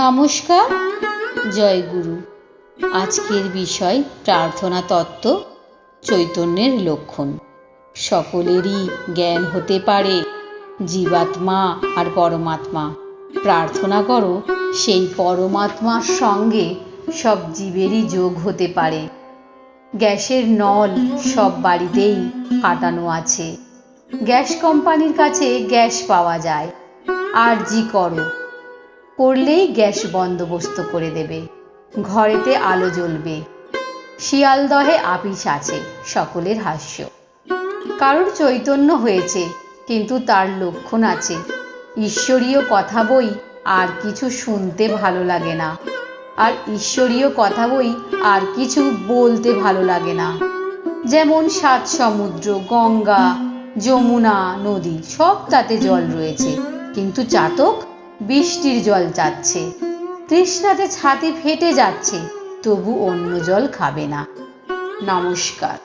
নমস্কার, জয় গুরু। আজকের বিষয় প্রার্থনা তত্ত্ব, চৈতন্যের লক্ষণ। সকলেরই জ্ঞান হতে পারে জীবাত্মা আর পরমাত্মা। প্রার্থনা করো, সেই পরমাত্মার সঙ্গে সব জীবেরই যোগ হতে পারে। গ্যাসের নল সব বাড়িতেই কাটানো আছে। গ্যাস কোম্পানির কাছে গ্যাস পাওয়া যায়। আরজি করলেই গ্যাস বন্দোবস্ত করে দেবে, ঘরেতে আলো জ্বলবে। শিয়ালদহে আপিস আছে, সকলের হাস্য। কারোর চৈতন্য হয়েছে, কিন্তু তার লক্ষণ আছে। ঈশ্বরীয় কথা বই আর কিছু শুনতে ভালো লাগে না, আর ঈশ্বরীয় কথা বই আর কিছু বলতে ভালো লাগে না। যেমন 7 সমুদ্র, গঙ্গা, যমুনা, নদী সব তাতে জল রয়েছে, কিন্তু চাতক বৃষ্টির জল চাচ্ছে। তৃষ্ণাতে ছাতি ফেটে যাচ্ছে, তবু অন্য জল খাবে না। নমস্কার।